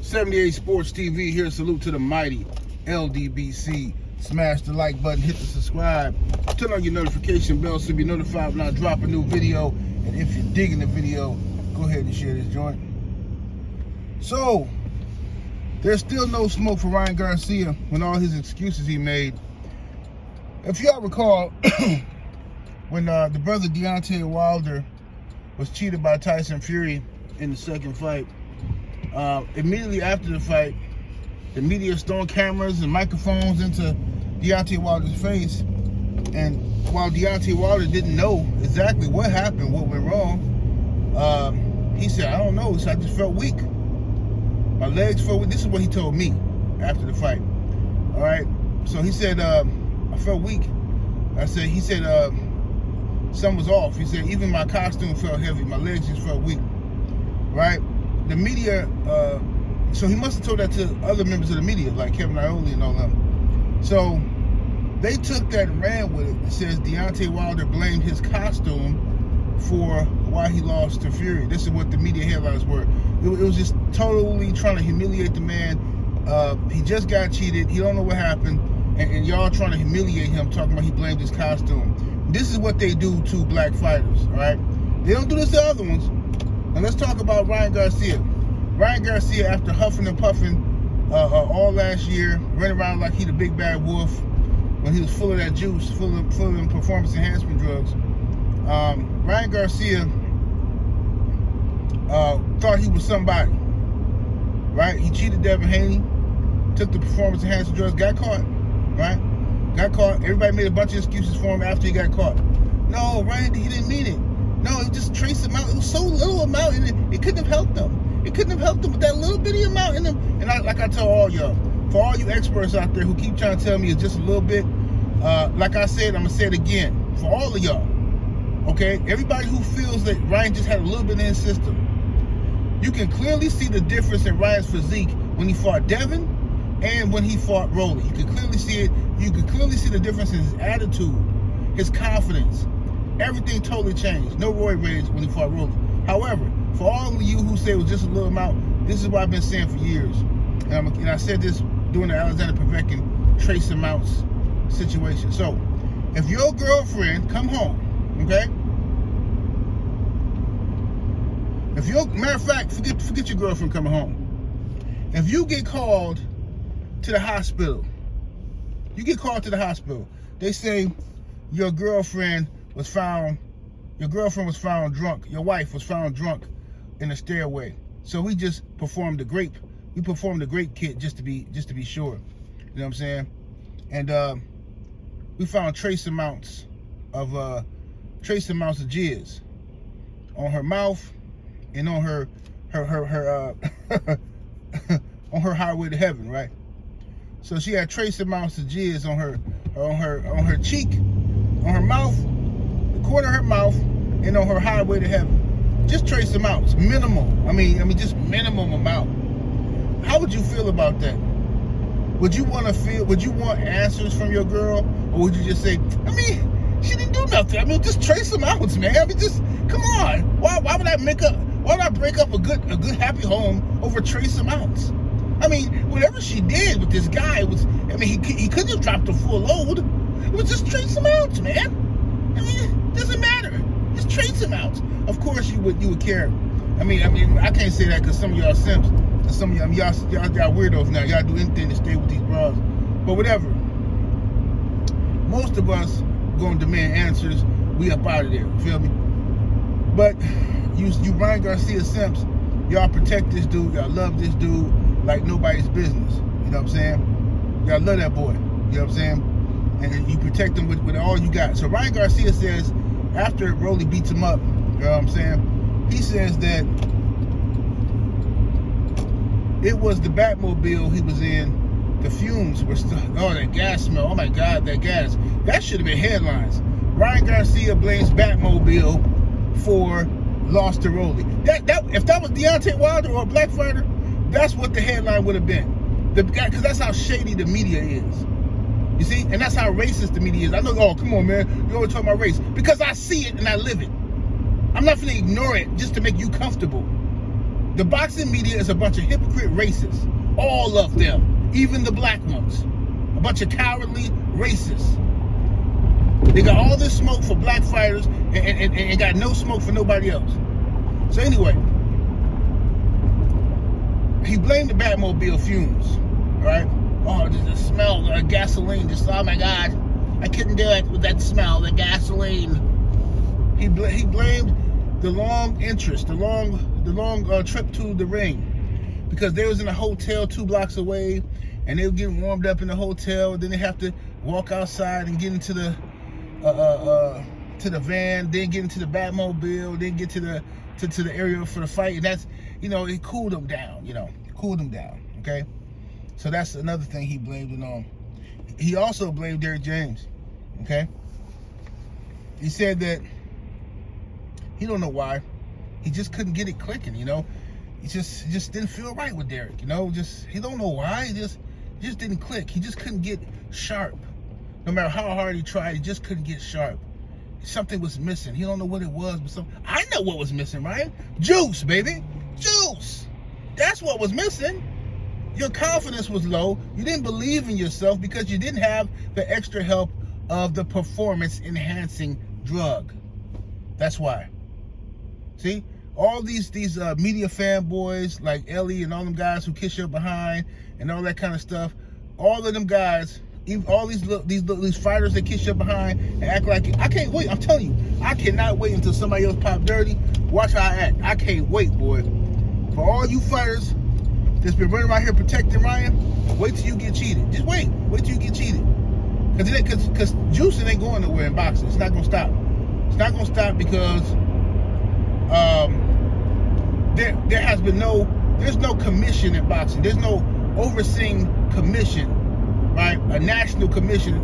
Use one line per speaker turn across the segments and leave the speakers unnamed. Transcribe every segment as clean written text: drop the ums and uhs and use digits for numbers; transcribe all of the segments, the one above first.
78 Sports TV here. Salute to the mighty LDBC. Smash the like button, hit the subscribe, turn on your notification bell so you'll be notified when I drop a new video. And if you're digging the video, go ahead and share this joint. So, there's still no smoke for Ryan Garcia when all his excuses he made. If y'all recall, when the brother Deontay Wilder was cheated by Tyson Fury in the second fight, immediately after the fight, the media throwing cameras and microphones into Deontay Wilder's face. And while Deontay Wilder didn't know exactly what happened, what went wrong, he said, I don't know, so I just felt weak. My legs felt weak. This is what he told me after the fight. All right. So he said, I felt weak. He said, something was off. He said, even my costume felt heavy. My legs just felt weak. Right? The media, so he must have told that to other members of the media, like Kevin Iole and all them. So they took that and ran with it. It says Deontay Wilder blamed his costume for why he lost to Fury. This is what the media headlines were. It was just totally trying to humiliate the man. He just got cheated. He don't know what happened. And y'all trying to humiliate him, talking about he blamed his costume. This is what they do to black fighters, all right? They don't do this to other ones. Now let's talk about Ryan Garcia. Ryan Garcia, after huffing and puffing all last year, running around like he the big bad wolf, when he was full of that juice, full of them performance enhancement drugs, Ryan Garcia thought he was somebody, right? He cheated Devin Haney, took the performance enhancement drugs, got caught, right? Got caught. Everybody made a bunch of excuses for him after he got caught. No, Ryan, he didn't mean it. No, it just traced him out. It was so little amount in it, it couldn't have helped him. It couldn't have helped him with that little bitty amount in him. And like I tell all y'all, for all you experts out there who keep trying to tell me it's just a little bit, like I said, I'm going to say it again. For all of y'all, okay? Everybody who feels that Ryan just had a little bit in his system, you can clearly see the difference in Ryan's physique when he fought Devin and when he fought Rolly. You can clearly see it. You can clearly see the difference in his attitude, his confidence. Everything totally changed. No Roy Rage when he fought Rolly. However, for all of you who say it was just a little amount, this is what I've been saying for years. And I said this during the Alexander Povetkin trace amounts situation. So, if your girlfriend come home, okay? Matter of fact, forget your girlfriend coming home. If you get called to the hospital, they say your girlfriend was found drunk. Your wife was found drunk in a stairway. So we just performed a grape kit just to be sure. You know what I'm saying? And we found trace amounts of jizz on her mouth and on her on her highway to heaven, right? So she had trace amounts of jizz on her cheek, on her mouth, the corner of her mouth, and on her highway to heaven. Just trace amounts, minimal. I mean, just minimum amount. How would you feel about that? Would you want answers from your girl, or would you just say, she didn't do nothing. Just trace amounts, man. just come on. Why would I break up a good happy home over trace amounts? Whatever she did with this guy was, he couldn't have dropped a full load. It was just trace amounts, man. It doesn't matter. Just trace amounts. Of course you would care. I can't say that because some of y'all simps, and some of y'all weirdos now. Y'all do anything to stay with these bras. But whatever. Most of us gonna demand answers. We up out of there. Feel me? But you Ryan Garcia simps, y'all protect this dude. Y'all love this dude like nobody's business. You know what I'm saying? Y'all love that boy. You know what I'm saying? And you protect him with all you got. So Ryan Garcia says, after Rolly beats him up, you know what I'm saying? He says that it was the Batmobile he was in. The fumes were still, that gas smell. Oh my God, that gas. That should have been headlines. Ryan Garcia blames Batmobile for loss to Rolly. If that was Deontay Wilder or a black fighter, that's what the headline would have been. Because that's how shady the media is. You see? And that's how racist the media is. I know, oh, come on, man. You always talk about race. Because I see it and I live it. I'm not going to ignore it just to make you comfortable. The boxing media is a bunch of hypocrite racists. All of them. Even the black ones. A bunch of cowardly racists. They got all this smoke for black fighters and got no smoke for nobody else. So anyway, he blamed the Batmobile fumes, right? Oh, the smell of gasoline. Just, oh my God, I couldn't do it with that smell, the gasoline. He blamed the long interest, the long trip to the ring, because they was in a hotel 2 blocks away, and they were getting warmed up in the hotel. Then they have to walk outside and get into the van, then get into the Batmobile, then get to the area for the fight, and that's, it cooled them down, okay? So that's another thing he blamed it on. He also blamed Derrick James, okay? He said that he don't know why, he just couldn't get it clicking, he just didn't feel right with Derrick, he don't know why, it just didn't click. He just couldn't get sharp. No matter how hard he tried, he just couldn't get sharp. Something was missing. He don't know what it was, but I know what was missing, right? Juice, baby. Juice. That's what was missing. Your confidence was low. You didn't believe in yourself because you didn't have the extra help of the performance-enhancing drug. That's why. See? All these media fanboys like Ellie and all them guys who kiss your behind and all that kind of stuff, all of them guys, all these fighters that kiss your behind and act like it. I can't wait. I'm telling you, I cannot wait until somebody else pop dirty. Watch how I act. I can't wait, boy. For all you fighters that's been running around here protecting Ryan, wait till you get cheated. Just wait. Wait till you get cheated. Because juicing ain't going nowhere in boxing. It's not going to stop. It's not going to stop because there has been there's no commission in boxing. There's no overseeing commission, right? A national commission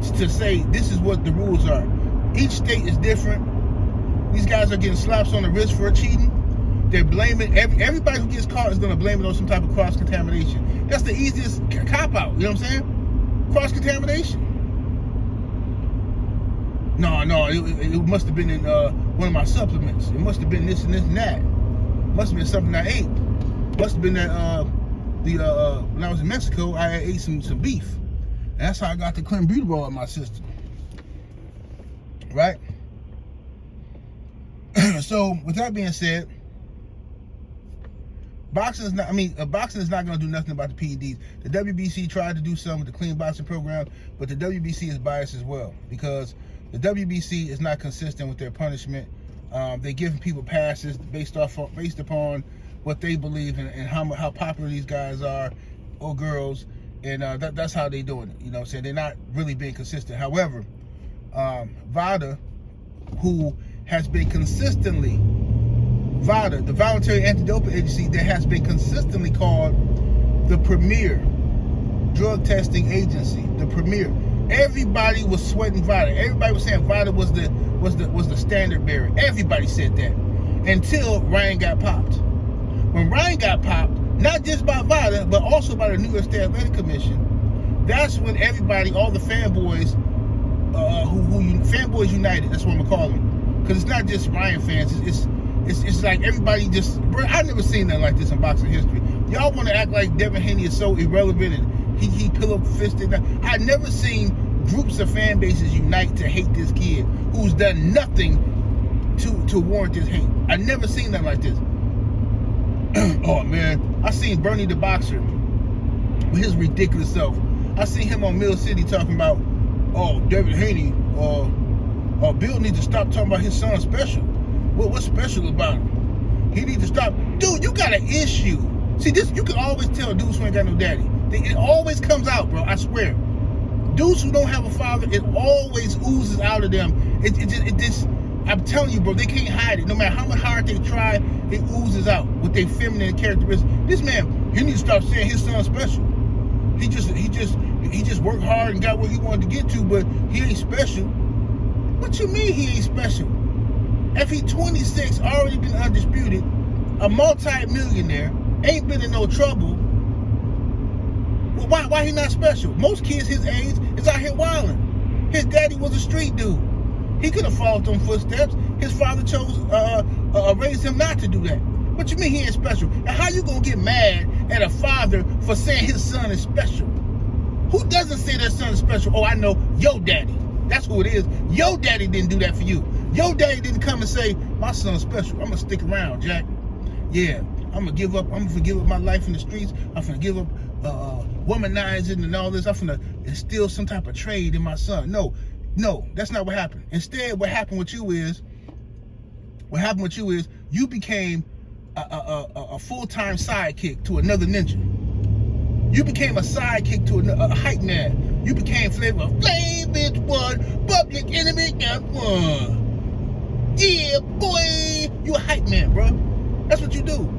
to say this is what the rules are. Each state is different. These guys are getting slaps on the wrist for cheating. They're blaming everybody who gets caught is going to blame it on some type of cross contamination. That's the easiest cop out. You know what I'm saying? Cross contamination. No, it must have been in one of my supplements. It must have been this and this and that. Must have been something I ate. Must have been that when I was in Mexico, I ate some beef. And that's how I got the clenbuterol in my system. Right? So with that being said, boxing is not going to do nothing about the PEDs. The WBC tried to do something with the clean boxing program, but the WBC is biased as well because the WBC is not consistent with their punishment. They're giving people passes based upon what they believe and how popular these guys are or girls, and that's how they're doing it. You know what I'm saying? They're not really being consistent. However, VADA, who has been consistently, VADA, the Voluntary Anti-Doping Agency, that has been consistently called the premier drug testing agency, the premier. Everybody was sweating VADA. Everybody was saying VADA was the standard bearer. Everybody said that until Ryan got popped. When Ryan got popped, not just by VADA, but also by the New York State Athletic Commission, that's when everybody, all the fanboys, Fanboys United, that's what I'm gonna call them. Because it's not just Ryan fans, it's like everybody just, bro, I've never seen nothing like this in boxing history. Y'all want to act like Devin Haney is so irrelevant and he pillow-fisted. I've never seen groups of fan bases unite to hate this kid who's done nothing to warrant this hate. I've never seen nothing like this. Oh man, I seen Bernie the boxer with his ridiculous self. I seen him on Mill City talking about, oh, Devin Haney, Bill needs to stop talking about his son special. What's special about him? He needs to stop. Dude, you got an issue. See, this, you can always tell dudes who ain't got no daddy. It always comes out, bro, I swear. Dudes who don't have a father, it always oozes out of them. It just, I'm telling you, bro, they can't hide it. No matter how much hard they try, it oozes out with their feminine characteristics. This man, he needs to stop saying his son's special. He just worked hard and got where he wanted to get to, but he ain't special. What you mean he ain't special? If he 26, already been undisputed, a multi-millionaire, ain't been in no trouble, well, why he not special? Most kids his age is out here wilding. His daddy was a street dude. He could have followed them footsteps. His father chose, raised him not to do that. What you mean he ain't special? And how you gonna get mad at a father for saying his son is special? Who doesn't say their son is special? Oh, I know, your daddy. That's who it is. Your daddy didn't do that for you. Your daddy didn't come and say, my son's special. I'm gonna stick around, Jack. Yeah, I'm gonna give up. I'm gonna give up my life in the streets. I'm gonna give up womanizing and all this. I'm gonna instill some type of trade in my son. No, that's not what happened. Instead, what happened with you is you became a full-time sidekick to another ninja. You became a sidekick to a hype man. You became Flavor Bitch one, Public Enemy got one. Yeah, boy, you a hype man, bro. That's what you do.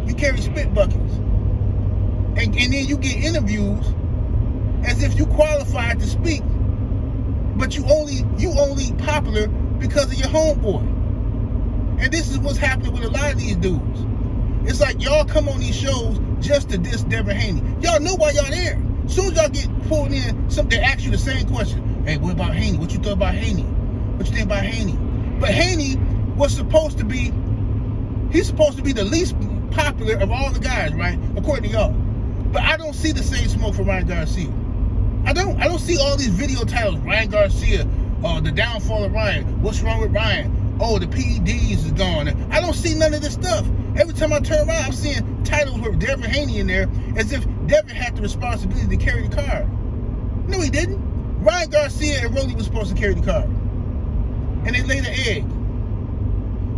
You carry spit buckets, and then you get interviews as if you qualified to speak, but you only popular because of your homeboy. And this is what's happening with a lot of these dudes. It's like y'all come on these shows just to diss Devin Haney. Y'all know why y'all there. As soon as y'all get pulled in, they ask you the same question. Hey, what about Haney? What you thought about Haney? What you think about Haney? But Haney was supposed to be the least popular of all the guys, right? According to y'all. But I don't see the same smoke for Ryan Garcia. I don't see all these video titles. Ryan Garcia, the downfall of Ryan. What's wrong with Ryan? Oh, the PEDs is gone. I don't see none of this stuff. Every time I turn around, I'm seeing titles with Devin Haney in there as if Devin had the responsibility to carry the card. No, he didn't. Ryan Garcia and Rolly was supposed to carry the card. And they laid an egg.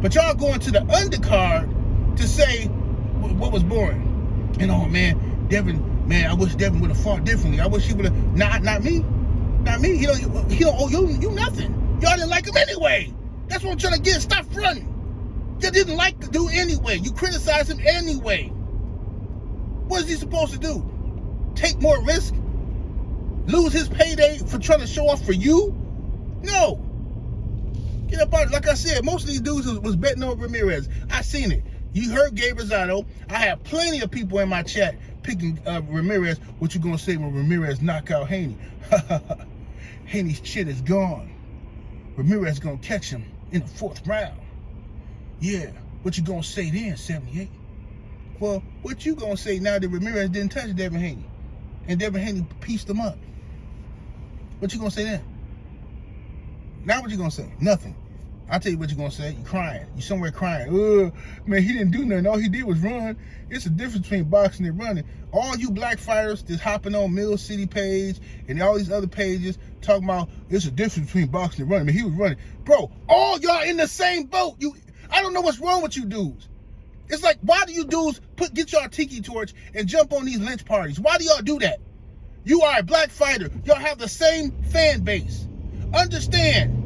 But y'all going to the undercard to say what was boring. And oh man, Devin, man, I wish Devin would have fought differently. I wish he would have, not me. Not me. He don't owe you nothing. Y'all didn't like him anyway. That's what I'm trying to get. Stop fronting. You didn't like the dude anyway. You criticized him anyway. What is he supposed to do? Take more risk? Lose his payday for trying to show off for you? No. Get up out of it. Like I said, most of these dudes was betting on Ramirez. I seen it. You heard Gabe Rosado. I had plenty of people in my chat picking Ramirez. What you gonna say when Ramirez knock out Haney? Haney's shit is gone. Ramirez gonna catch him in the 4th round. Yeah, what you gonna say then, 78? Well, what you gonna say now that Ramirez didn't touch Devin Haney and Devin Haney pieced him up? What you gonna say then? Now what you gonna say? Nothing. I'll tell you what you're gonna say. You crying. You somewhere crying. Man, he didn't do nothing. All he did was run. It's a difference between boxing and running. All you black fighters just hopping on Mill City page and all these other pages talking about it's a difference between boxing and running. I mean, he was running. Bro, all y'all in the same boat. I don't know what's wrong with you dudes. It's like, why do you dudes get y'all tiki torch and jump on these lynch parties? Why do y'all do that? You are a black fighter. Y'all have the same fan base. Understand.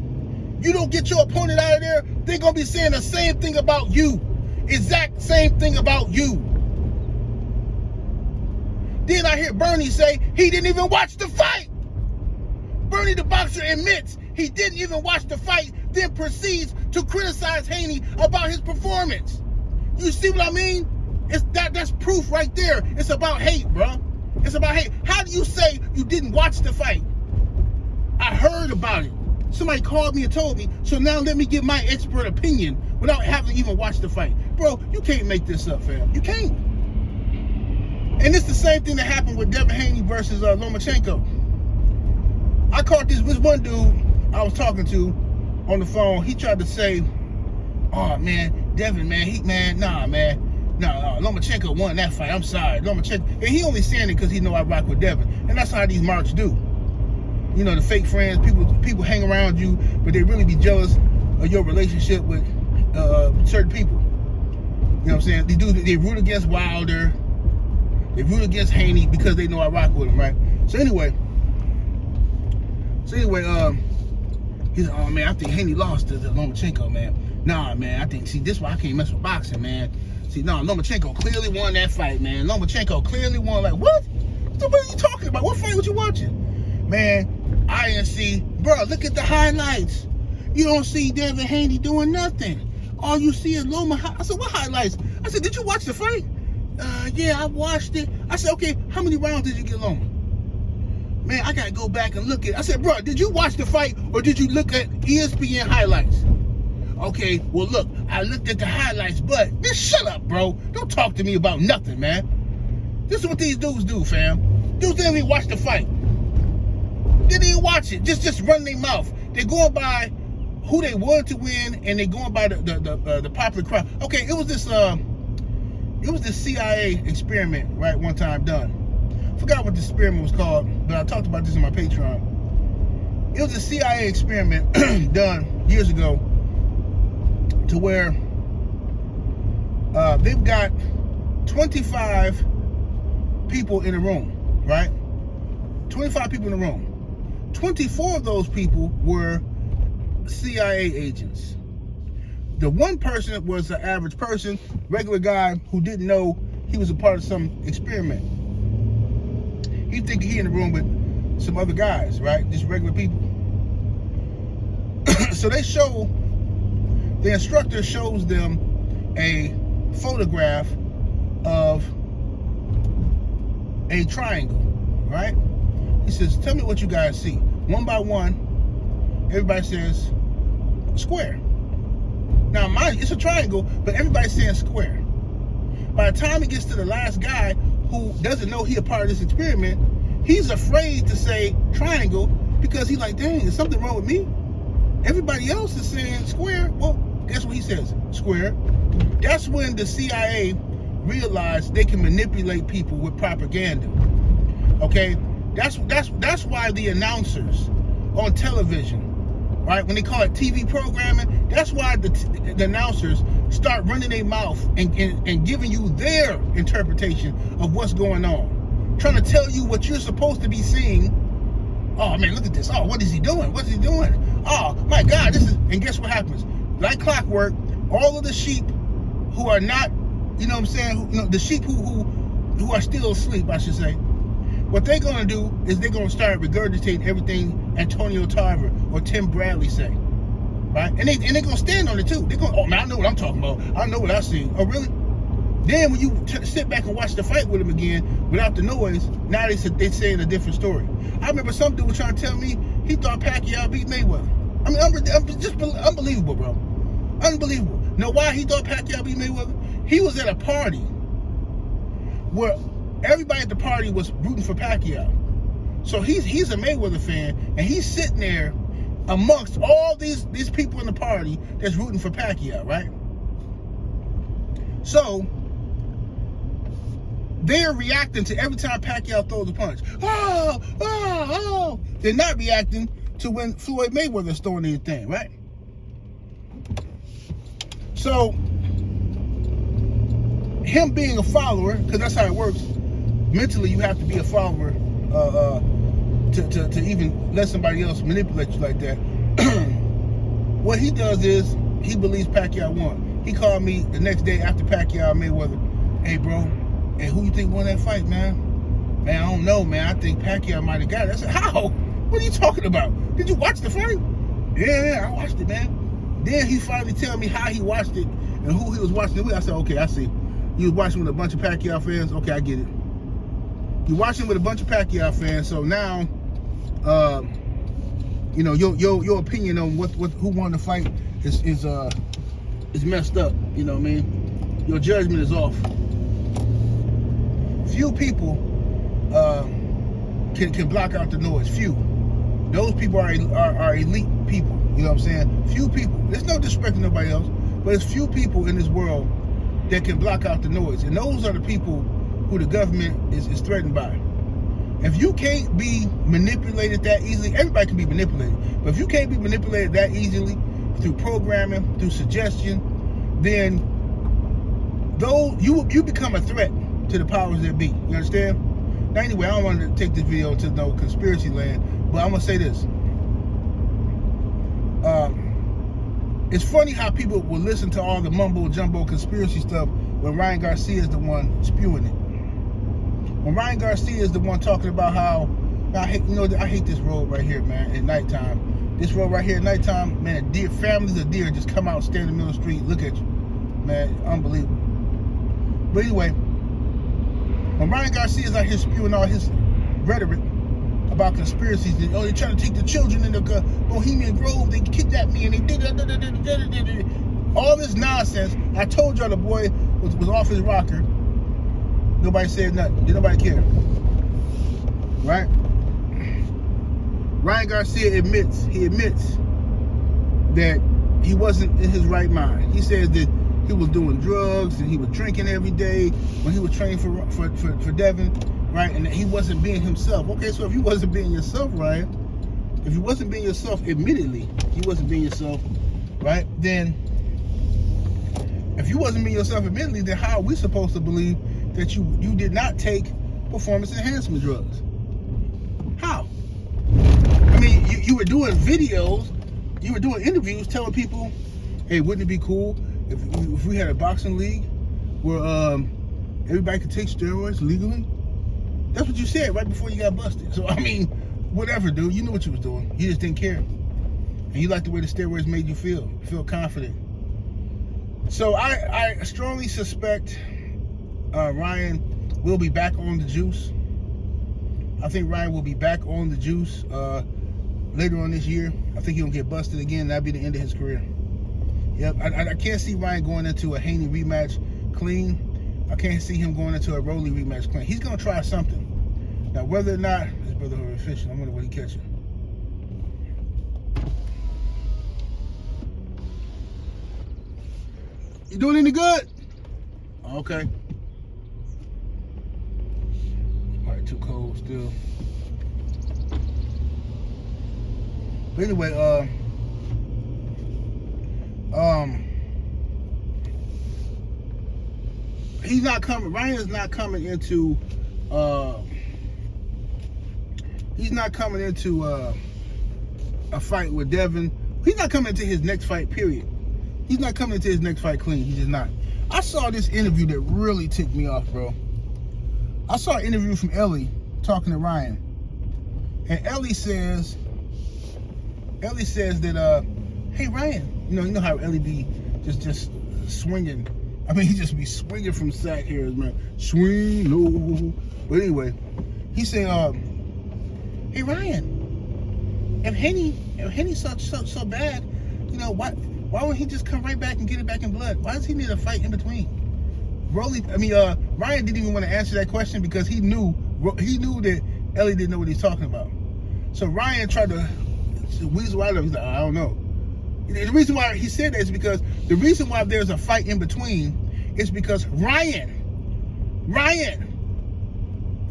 You don't get your opponent out of there, they're going to be saying the same thing about you. Exact same thing about you. Then I hear Bernie say he didn't even watch the fight. Bernie the boxer admits he didn't even watch the fight, then proceeds to criticize Haney about his performance. You see what I mean? That's proof right there. It's about hate, bro. It's about hate. How do you say you didn't watch the fight? I heard about it. Somebody called me and told me, so now let me give my expert opinion without having even watched the fight. Bro, you can't make this up, fam. You can't. And it's the same thing that happened with Devin Haney versus Lomachenko. I caught this one dude I was talking to on the phone. He tried to say, oh, man, Devin, man, Lomachenko won that fight. I'm sorry, Lomachenko. And he only saying it because he know I rock with Devin. And that's how these marks do. You know, the fake friends, people hang around you, but they really be jealous of your relationship with certain people. You know what I'm saying? These dudes, they root against Wilder. They root against Haney because they know I rock with him, right? So anyway, he's like, oh man, I think Haney lost to Lomachenko, man. Nah, man, see, this is why I can't mess with boxing, man. See, no, Lomachenko clearly won that fight, man. Lomachenko clearly won. Like, what? What are you talking about? What fight was you watching? Man, INC, bro, look at the highlights. You don't see Devin Haney doing nothing. All you see is Loma. I said, what highlights? I said, did you watch the fight? Yeah, I watched it. I said, okay, how many rounds did you get Loma? Man, I gotta go back and look at it. I said, bro, did you watch the fight or did you look at ESPN highlights? Okay, well look, I looked at the highlights, but man, shut up, bro. Don't talk to me about nothing, man. This is what these dudes do, fam. Dudes didn't even watch the fight. They didn't even watch it. Just run their mouth. They're going by who they wanted to win, and they're going by the popular crowd. Okay, it was this CIA experiment, right? One time done. Forgot what the experiment was called, but I talked about this in my Patreon. It was a CIA experiment done years ago, to where they've got 25 people in a room, right? 25 people in a room. 24 of those people were CIA agents. The one person was an average person, regular guy who didn't know he was a part of some experiment. He thinking he in the room with some other guys, right? Just regular people. So the instructor shows them a photograph of a triangle, right? He says, tell me what you guys see. One by one, everybody says square. Now, mind you, it's a triangle, but everybody's saying square. By the time he gets to the last guy who doesn't know he's a part of this experiment, he's afraid to say triangle because he's like, dang, is something wrong with me? Everybody else is saying square. Well, guess what he says? Square. That's when the CIA realized they can manipulate people with propaganda. Okay? That's why the announcers on television, right, when they call it TV programming, that's why the announcers start running their mouth and giving you their interpretation of what's going on. Trying to tell you what you're supposed to be seeing. Oh, man, look at this. Oh, what is he doing? What's he doing? Oh, my God, this is... And guess what happens? Like clockwork, all of the sheep who are not, you know what I'm saying, the sheep who are still asleep, I should say, what they're going to do is they're going to start regurgitating everything Antonio Tarver or Tim Bradley say, right? And they're going to stand on it, too. They're going, oh, man, I know what I'm talking about. I know what I see. Oh, really? Then when you sit back and watch the fight with them again, without the noise, now they're saying a different story. I remember some dude was trying to tell me he thought Pacquiao beat Mayweather. I mean, just unbelievable, bro. Unbelievable. Know why he thought Pacquiao beat Mayweather? He was at a party where everybody at the party was rooting for Pacquiao. So he's a Mayweather fan, and he's sitting there amongst all these people in the party that's rooting for Pacquiao, right? So they're reacting to every time Pacquiao throws a punch. Oh, oh, oh. They're not reacting to when Floyd Mayweather's throwing anything, right? So him being a follower, because that's how it works. Mentally, you have to be a follower to even let somebody else manipulate you like that. What he does is he believes Pacquiao won. He called me the next day after Pacquiao Mayweather. Hey, bro. Hey, who you think won that fight, man? Man, I don't know, man. I think Pacquiao might have got it. I said, how? What are you talking about? Did you watch the fight? Yeah, I watched it, man. Then he finally tell me how he watched it and who he was watching it with. I said, okay, I see. You was watching with a bunch of Pacquiao fans? Okay, I get it. You watching with a bunch of Pacquiao fans, so now, you know, your opinion on who won the fight is messed up. You know what I mean? Your judgment is off. Few people can block out the noise. Few. Those people are elite people. You know what I'm saying? Few people. There's no disrespect to nobody else, but it's few people in this world that can block out the noise, and those are the people who the government is threatened by. If you can't be manipulated that easily, everybody can be manipulated, but if you can't be manipulated that easily through programming, through suggestion, then you become a threat to the powers that be. You understand? Now, anyway, I don't want to take this video to no conspiracy land, but I'm gonna say this. It's funny how people will listen to all the mumbo jumbo conspiracy stuff when Ryan Garcia is the one spewing it. When Ryan Garcia is the one talking about how I hate this road right here, man, at nighttime. This road right here at nighttime, man, deer, families of deer just come out, stand in the middle of the street, look at you. Man, unbelievable. But anyway, when Ryan Garcia is out here spewing all his rhetoric about conspiracies, and, they're trying to take the children in the Bohemian Grove, they kidnapped me, and they did. All this nonsense. I told y'all the boy was off his rocker. Nobody said nothing. Nobody cared. Right? Ryan Garcia admits that he wasn't in his right mind. He says that he was doing drugs and he was drinking every day when he was training for Devin, right? And that he wasn't being himself. Okay, so if you wasn't being yourself, Ryan, if you wasn't being yourself, admittedly, you wasn't being yourself, right? Then, if you wasn't being yourself, admittedly, then how are we supposed to believe that you did not take performance enhancement drugs? How? I mean, you were doing videos, you were doing interviews telling people, hey, wouldn't it be cool if we had a boxing league where everybody could take steroids legally? That's what you said right before you got busted. So, I mean, whatever, dude. You knew what you was doing. You just didn't care. And you liked the way the steroids made you feel confident. So I strongly suspect Ryan will be back on the juice. I think Ryan will be back on the juice later on this year. I think he'll get busted again. That'll be the end of his career. Yep, I can't see Ryan going into a Haney rematch clean. I can't see him going into a Rolly rematch clean. He's going to try something. Now, whether or not his brother was fishing, I wonder what he catching. You doing any good? Okay. Probably too cold still. But anyway, he's not coming. Ryan is not coming into. He's not coming into a fight with Devin. He's not coming into his next fight. Period. He's not coming into his next fight clean. He's just not. I saw this interview that really ticked me off, bro. I saw an interview from Ellie talking to Ryan, and Ellie says that, hey Ryan, you know how Ellie be just swinging. I mean, he just be swinging from sack hairs, man. Swing, no. But anyway, he said, hey Ryan, if Haney's so bad, you know, why wouldn't he just come right back and get it back in blood? Why does he need a fight in between? Ryan didn't even want to answer that question because he knew that Ellie didn't know what he's talking about. So Ryan tried to weasel out of him. He's like, I don't know. The reason why he said that is because the reason why there's a fight in between is because Ryan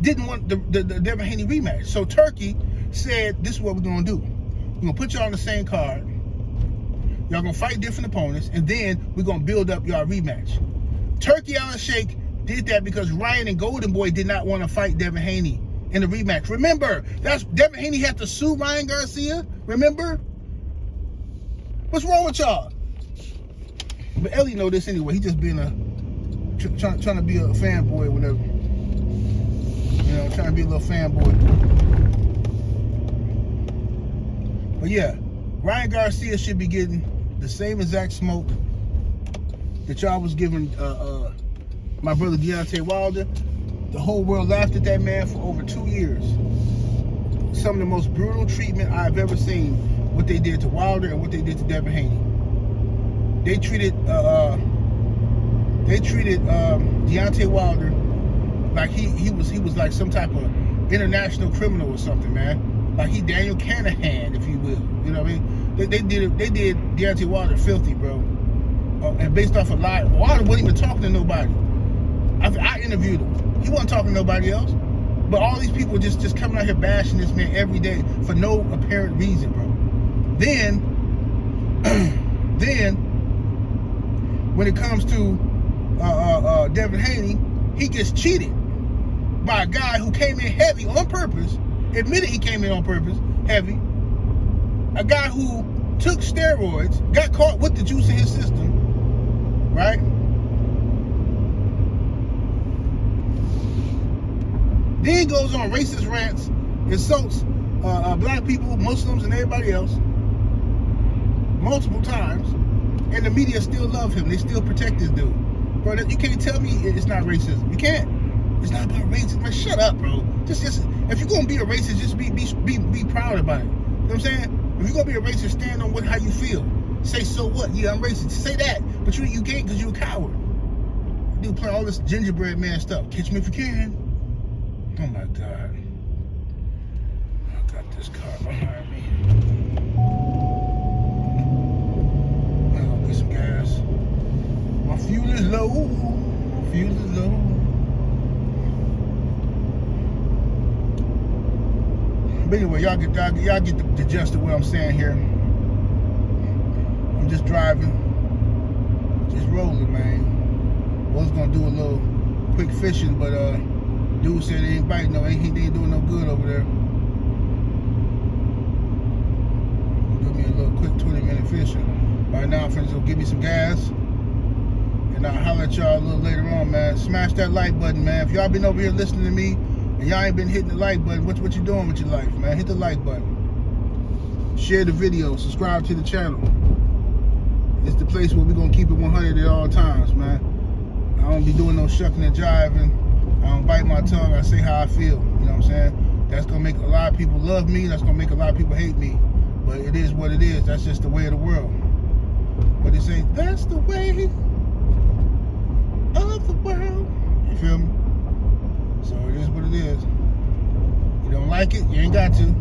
didn't want the Devin Haney rematch. So Turkey said, this is what we're going to do. We're going to put y'all on the same card. Y'all going to fight different opponents, and then we're going to build up y'all rematch. Turkey Allen Shake did that because Ryan and Golden Boy did not want to fight Devin Haney in the rematch. Remember, that's Devin Haney had to sue Ryan Garcia. Remember? What's wrong with y'all? But Ellie know this anyway. He just being trying to be a fanboy or whatever. You know, trying to be a little fanboy. But yeah, Ryan Garcia should be getting the same exact smoke that y'all was giving my brother Deontay Wilder. The whole world laughed at that man for over 2 years. Some of the most brutal treatment I've ever seen, what they did to Wilder and what they did to Devin Haney. They treated Deontay Wilder like he was like some type of international criminal or something, man. Like he Daniel Canahan, if you will. You know what I mean? They did Deontay Wilder filthy, bro. And based off a lie. Wilder wasn't even talking to nobody. I interviewed him. He wasn't talking to nobody else. But all these people just coming out here bashing this man every day for no apparent reason, bro. Then when it comes to Devin Haney, he gets cheated by a guy who came in heavy on purpose, admitted he came in on purpose, heavy. A guy who took steroids, got caught with the juice in his system, right? Then goes on racist rants, insults black people, Muslims, and everybody else multiple times, and the media still love him. They still protect this dude. Bro, you can't tell me it's not racism. You can't. It's not about racism. Man, shut up, bro. Just if you're gonna be a racist, just be proud about it. You know what I'm saying? If you're gonna be a racist, stand on how you feel. Say, so what? Yeah, I'm racist. Say that. But you can't because you a coward. Dude, play all this gingerbread man stuff. Catch me if you can. Oh my God. I got this car behind me. I'm gonna get some gas. My fuel is low. My fuel is low. But anyway, y'all get the gist of what I'm saying here. I'm just driving, just rolling, man. Was gonna do a little quick fishing, but dude said he ain't biting, he ain't doing no good over there. Give me a little quick 20-minute fishing. Right now, I'm finna go get me some gas, and I'll holler at y'all a little later on, man. Smash that like button, man. If y'all been over here listening to me and y'all ain't been hitting the like button, what you doing with your life, man? Hit the like button. Share the video. Subscribe to the channel. It's the place where we're gonna keep it 100 at all times, man. I don't be doing no shucking and jiving. I don't bite my tongue. I say how I feel. You know what I'm saying? That's gonna make a lot of people love me. That's gonna make a lot of people hate me. But it is what it is. That's just the way of the world. But they say that's the way of the world. You feel me? So it is what it is. You don't like it, you ain't got to.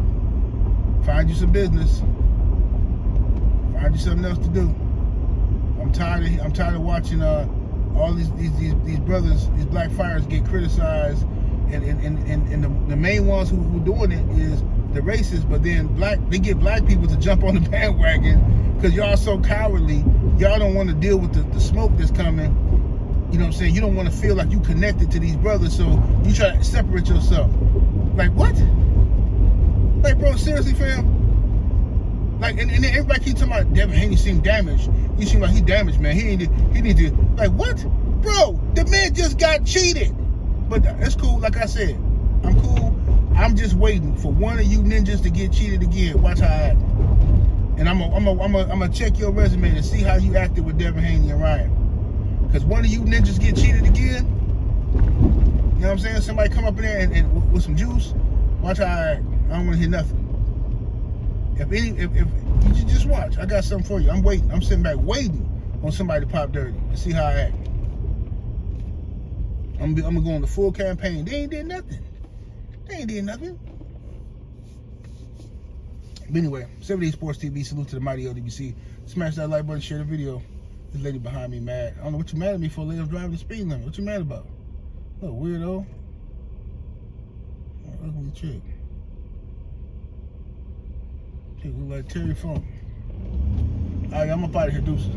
Find you some business. Find you something else to do. I'm tired of watching all these brothers, these black fighters get criticized, and the main ones who doing it is the racists. But then they get black people to jump on the bandwagon because y'all so cowardly. Y'all don't want to deal with the smoke that's coming. You know what I'm saying? You don't want to feel like you connected to these brothers, so you try to separate yourself. Like what? Like, bro, seriously, fam? Like, and then everybody keep talking about Devin Haney seem damaged. He seem like he damaged, man. He need to, like, what? Bro, the man just got cheated. But that's cool, like I said. I'm cool. I'm just waiting for one of you ninjas to get cheated again. Watch how I act. And I'm gonna check your resume to see how you acted with Devin Haney and Ryan. Because one of you ninjas get cheated again, you know what I'm saying? Somebody come up in there and with some juice, watch how I act. I don't want to hear nothing. If you just watch, I got something for you. I'm waiting. I'm sitting back waiting on somebody to pop dirty and see how I act. I'm gonna go on the full campaign. They ain't did nothing. But anyway, 7 Sports TV. Salute to the mighty LDBC. Smash that like button. Share the video. This lady behind me mad. I don't know what you mad at me for. Lady, I'm driving the speed limit. What you mad about? Little weirdo. Ugly chick. She look like Terry Funk. Alright, I'm up out of here, deuces.